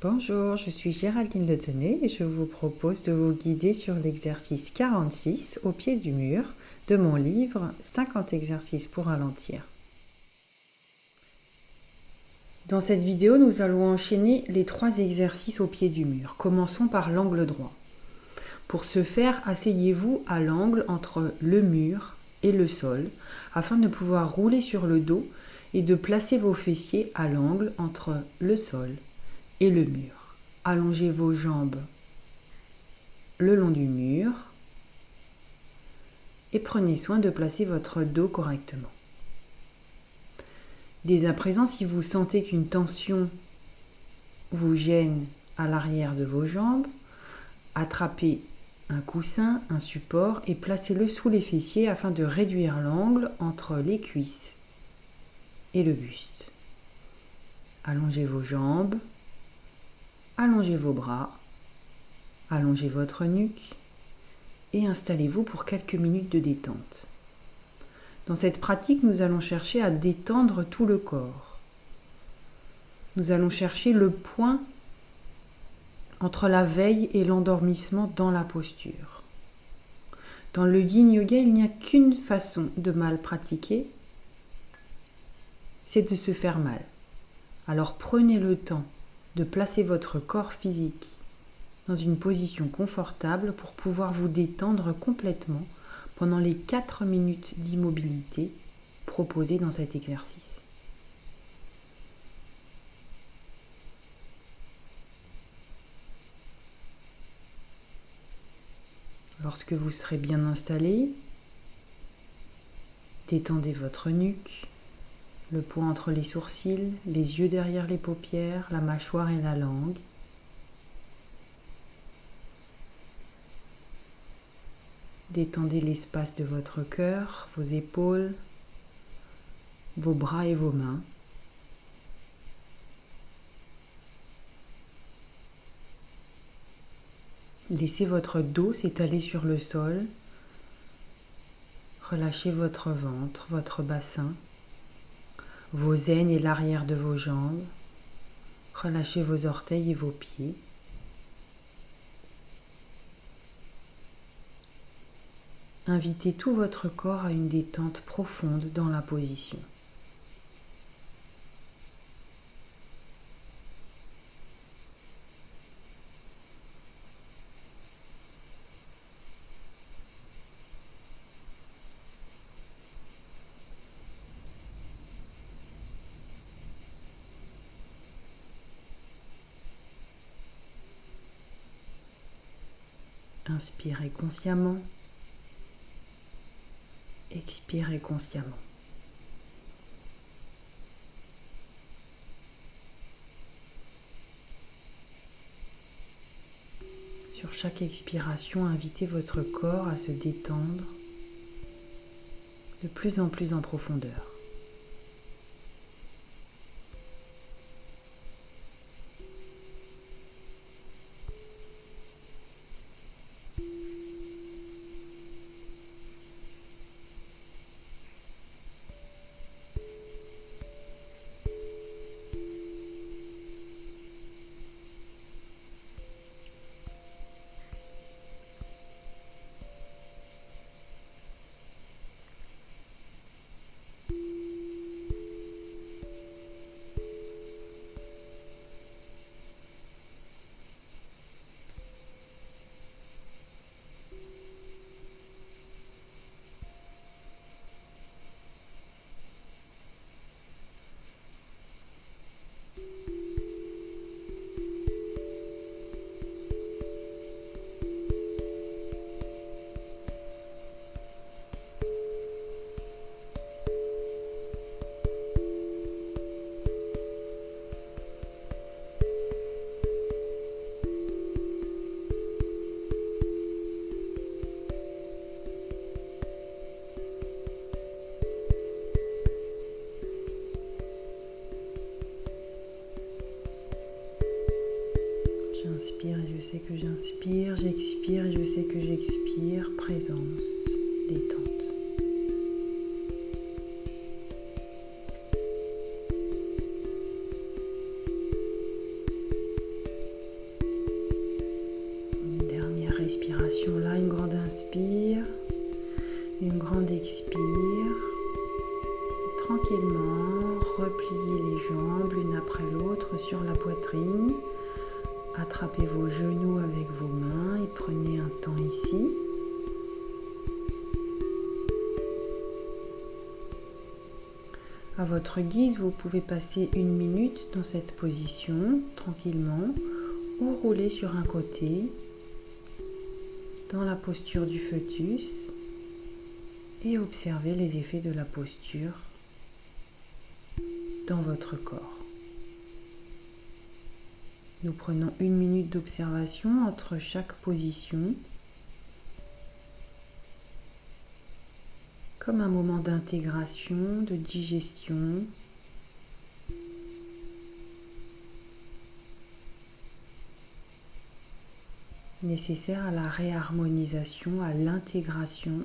Bonjour, je suis Géraldine Le Tenay et je vous propose de vous guider sur l'exercice 46 au pied du mur de mon livre 50 exercices pour ralentir. Dans cette vidéo, nous allons enchaîner les 3 exercices au pied du mur. Commençons par l'angle droit. Pour ce faire, asseyez-vous à l'angle entre le mur et le sol afin de pouvoir rouler sur le dos et de placer vos fessiers à l'angle entre le sol et le mur. Allongez vos jambes le long du mur et prenez soin de placer votre dos correctement. Dès à présent, si vous sentez qu'une tension vous gêne à l'arrière de vos jambes, attrapez un coussin, un support et placez-le sous les fessiers afin de réduire l'angle entre les cuisses et le buste. Allongez vos jambes, allongez vos bras, allongez votre nuque et installez-vous pour quelques minutes de détente. Dans cette pratique, nous allons chercher à détendre tout le corps. Nous allons chercher le point entre la veille et l'endormissement dans la posture. Dans le Yin Yoga, il n'y a qu'une façon de mal pratiquer, c'est de se faire mal. Alors prenez le temps de placer votre corps physique dans une position confortable pour pouvoir vous détendre complètement pendant les 4 minutes d'immobilité proposées dans cet exercice. Lorsque vous serez bien installé, détendez votre nuque, le poing entre les sourcils, les yeux derrière les paupières, la mâchoire et la langue. Détendez l'espace de votre cœur, vos épaules, vos bras et vos mains. Laissez votre dos s'étaler sur le sol. Relâchez votre ventre, votre bassin, vos aines et l'arrière de vos jambes. Relâchez vos orteils et vos pieds. Invitez tout votre corps à une détente profonde dans la position. Inspirez consciemment, expirez consciemment. Sur chaque expiration, invitez votre corps à se détendre de plus en plus en profondeur. J'inspire et je sais que j'inspire, j'expire et je sais que j'expire, présence, détente. poitrine. Attrapez vos genoux avec vos mains et prenez un temps ici. À votre guise, vous pouvez passer 1 minute dans cette position, tranquillement, ou rouler sur un côté, dans la posture du fœtus, et observer les effets de la posture dans votre corps. Nous prenons 1 minute d'observation entre chaque position, comme un moment d'intégration, de digestion, nécessaire à la réharmonisation, à l'intégration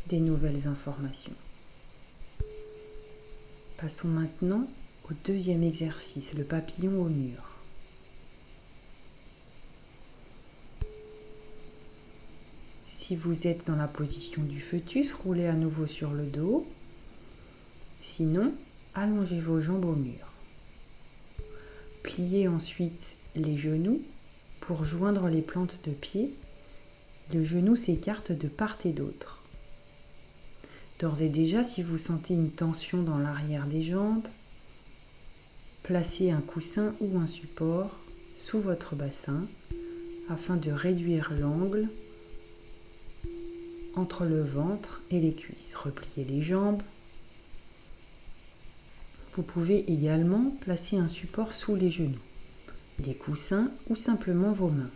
des nouvelles informations. Passons maintenant au deuxième exercice, le papillon au mur. Si vous êtes dans la position du fœtus, roulez à nouveau sur le dos. Sinon, allongez vos jambes au mur. Pliez ensuite les genoux pour joindre les plantes de pied. Le genou s'écarte de part et d'autre. D'ores et déjà, si vous sentez une tension dans l'arrière des jambes, placez un coussin ou un support sous votre bassin afin de réduire l'angle entre le ventre et les cuisses. Repliez les jambes. Vous pouvez également placer un support sous les genoux, des coussins ou simplement vos mains.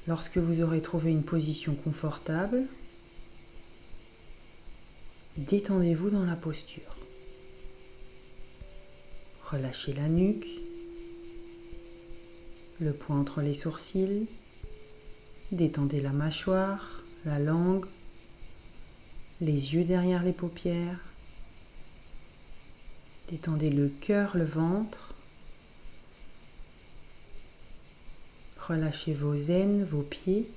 Lorsque vous aurez trouvé une position confortable, détendez-vous dans la posture. Relâchez la nuque, le poing entre les sourcils, détendez la mâchoire, la langue, les yeux derrière les paupières, détendez le cœur, le ventre, relâchez vos aines, vos pieds,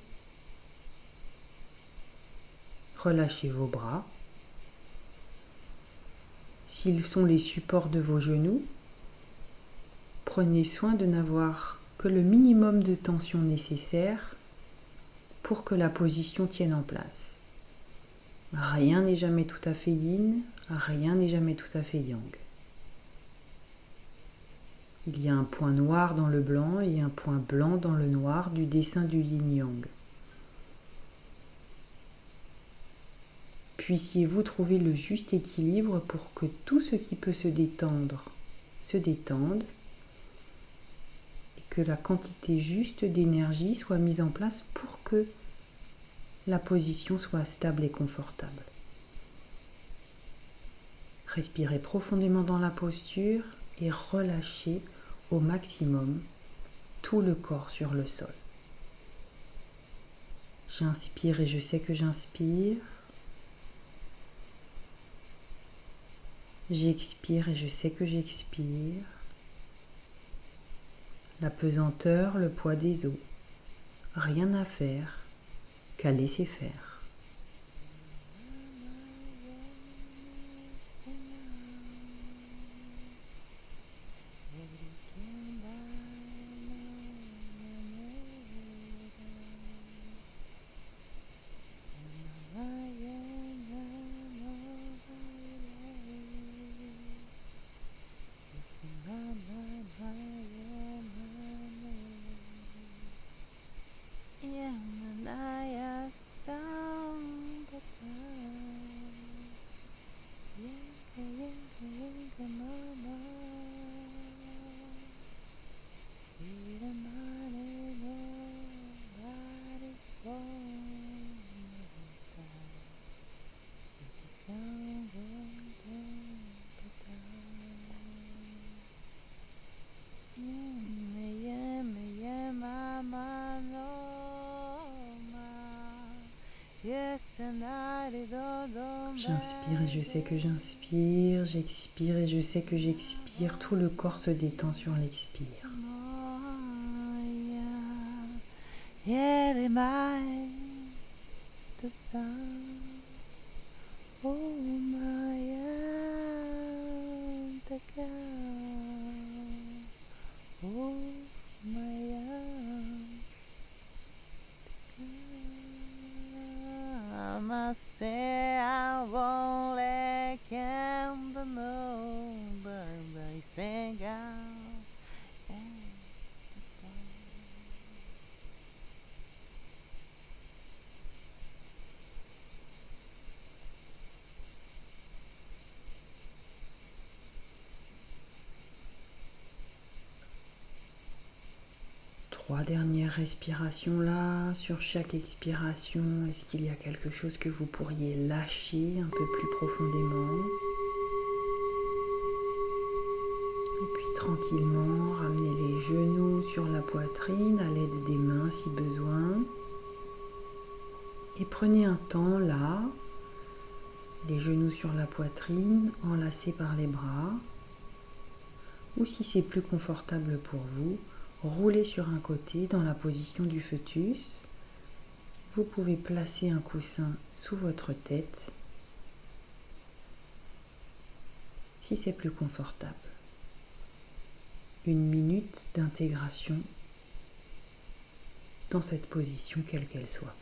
relâchez vos bras. S'ils sont les supports de vos genoux, prenez soin de n'avoir que le minimum de tension nécessaire pour que la position tienne en place. Rien n'est jamais tout à fait yin, rien n'est jamais tout à fait yang. Il y a un point noir dans le blanc et un point blanc dans le noir du dessin du yin-yang. Puissiez-vous trouver le juste équilibre pour que tout ce qui peut se détendre se détende et que la quantité juste d'énergie soit mise en place pour que la position soit stable et confortable. Respirez profondément dans la posture et relâchez au maximum tout le corps sur le sol. J'inspire et je sais que j'inspire. J'expire et je sais que j'expire. La pesanteur, le poids des os. Rien à faire qu'à laisser faire. J'inspire et je sais que j'inspire, j'expire et je sais que j'expire, tout le corps se détend sur l'expire. go. Oh, my I must say I won't let him know, but I say go. Trois dernières respirations là. Sur chaque expiration, est-ce qu'il y a quelque chose que vous pourriez lâcher un peu plus profondément? Et puis tranquillement, ramenez les genoux sur la poitrine à l'aide des mains si besoin. Et prenez un temps là, les genoux sur la poitrine, enlacés par les bras. Ou si c'est plus confortable pour vous, roulez sur un côté dans la position du fœtus. Vous pouvez placer un coussin sous votre tête si c'est plus confortable. 1 minute d'intégration dans cette position quelle qu'elle soit.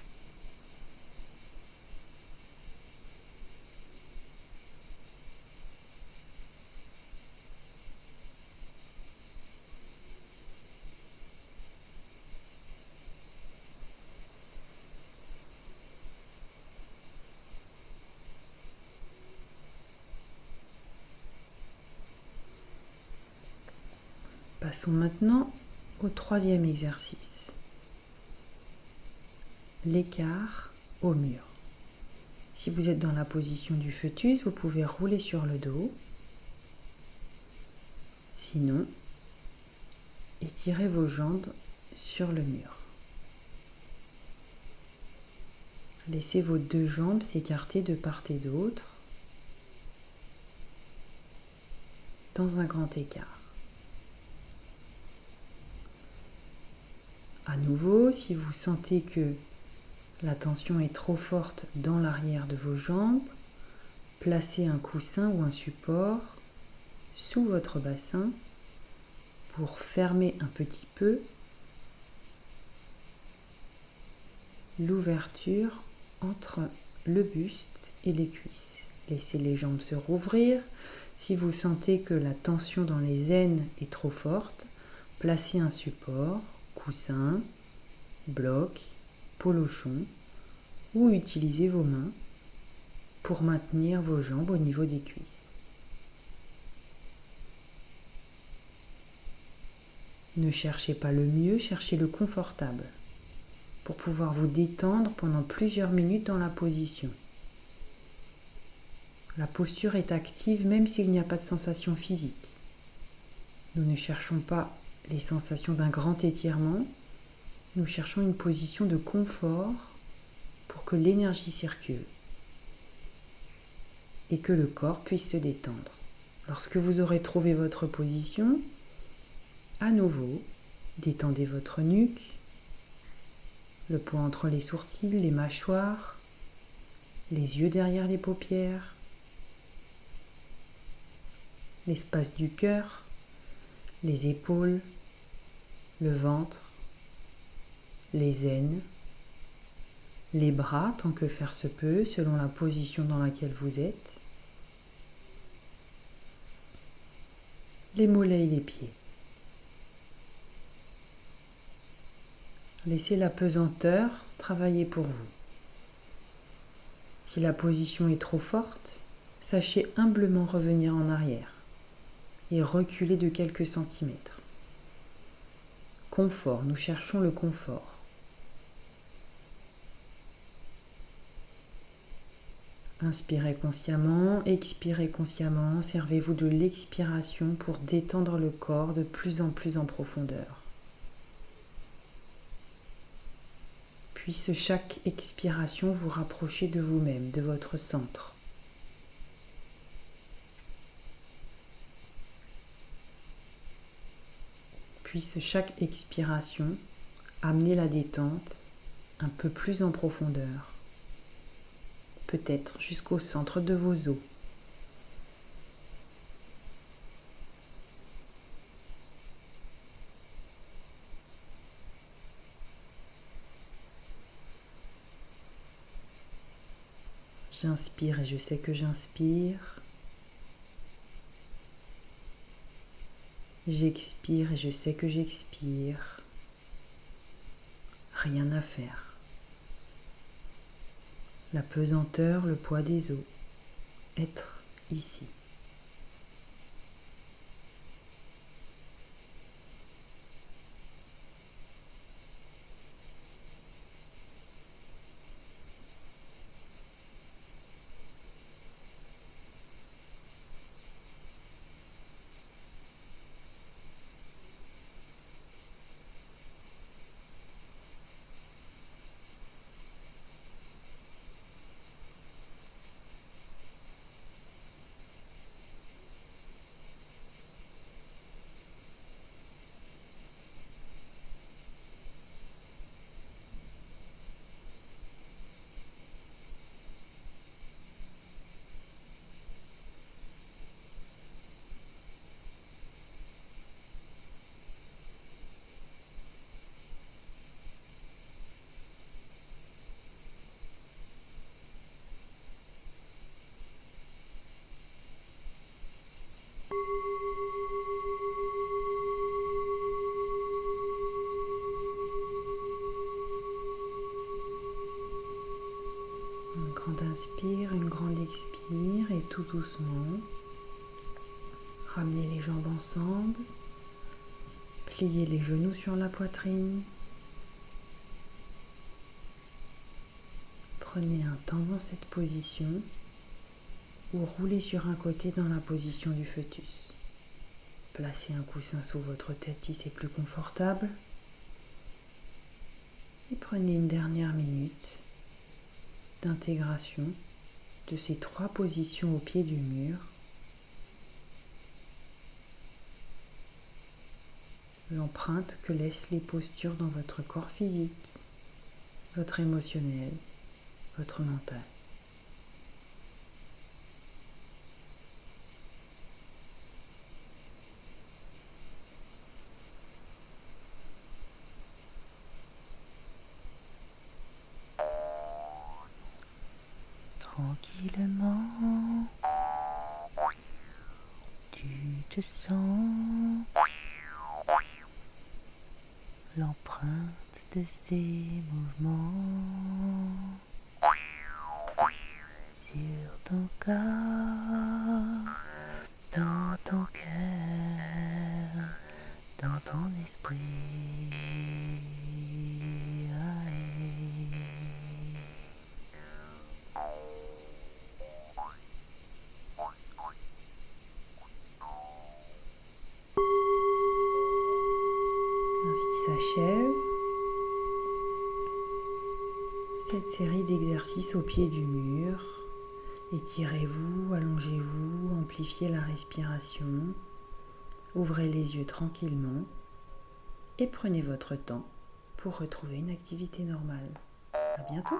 Passons maintenant au troisième exercice. L'écart au mur. Si vous êtes dans la position du fœtus, vous pouvez rouler sur le dos. Sinon, étirez vos jambes sur le mur. Laissez vos deux jambes s'écarter de part et d'autre dans un grand écart. À nouveau, si vous sentez que la tension est trop forte dans l'arrière de vos jambes, placez un coussin ou un support sous votre bassin pour fermer un petit peu l'ouverture entre le buste et les cuisses. Laissez les jambes se rouvrir. Si vous sentez que la tension dans les aines est trop forte, placez un support, coussin, bloc, polochon ou utilisez vos mains pour maintenir vos jambes au niveau des cuisses. Ne cherchez pas le mieux, cherchez le confortable pour pouvoir vous détendre pendant plusieurs minutes dans la position. La posture est active même s'il n'y a pas de sensation physique. Nous ne cherchons pas les sensations d'un grand étirement, nous cherchons une position de confort pour que l'énergie circule et que le corps puisse se détendre. Lorsque vous aurez trouvé votre position, à nouveau, détendez votre nuque, le point entre les sourcils, les mâchoires, les yeux derrière les paupières, l'espace du cœur, les épaules, le ventre, les aines, les bras tant que faire se peut selon la position dans laquelle vous êtes, les mollets et les pieds. Laissez la pesanteur travailler pour vous. Si la position est trop forte, sachez humblement revenir en arrière et reculer de quelques centimètres. Confort, nous cherchons le confort. Inspirez consciemment, expirez consciemment, servez-vous de l'expiration pour détendre le corps de plus en profondeur. Puisse chaque expiration vous rapprocher de vous-même, de votre centre. Puisse chaque expiration amener la détente un peu plus en profondeur, peut-être jusqu'au centre de vos os. J'inspire et je sais que j'inspire. J'expire et je sais que j'expire. Rien à faire. La pesanteur, le poids des os. Être ici. Un grand inspire, une grande expire et tout doucement, ramenez les jambes ensemble, pliez les genoux sur la poitrine, prenez un temps dans cette position ou roulez sur un côté dans la position du fœtus. Placez un coussin sous votre tête si c'est plus confortable et prenez une dernière minute d'intégration de ces 3 positions au pied du mur. L'empreinte que laissent les postures dans votre corps physique, votre émotionnel, votre mental. Tranquillement, tu te sens l'empreinte de ces mouvements sur ton corps, dans ton cœur, dans ton esprit. Ainsi s'achève cette série d'exercices au pied du mur. Étirez-vous, allongez-vous, amplifiez la respiration, ouvrez les yeux tranquillement et prenez votre temps pour retrouver une activité normale. À bientôt!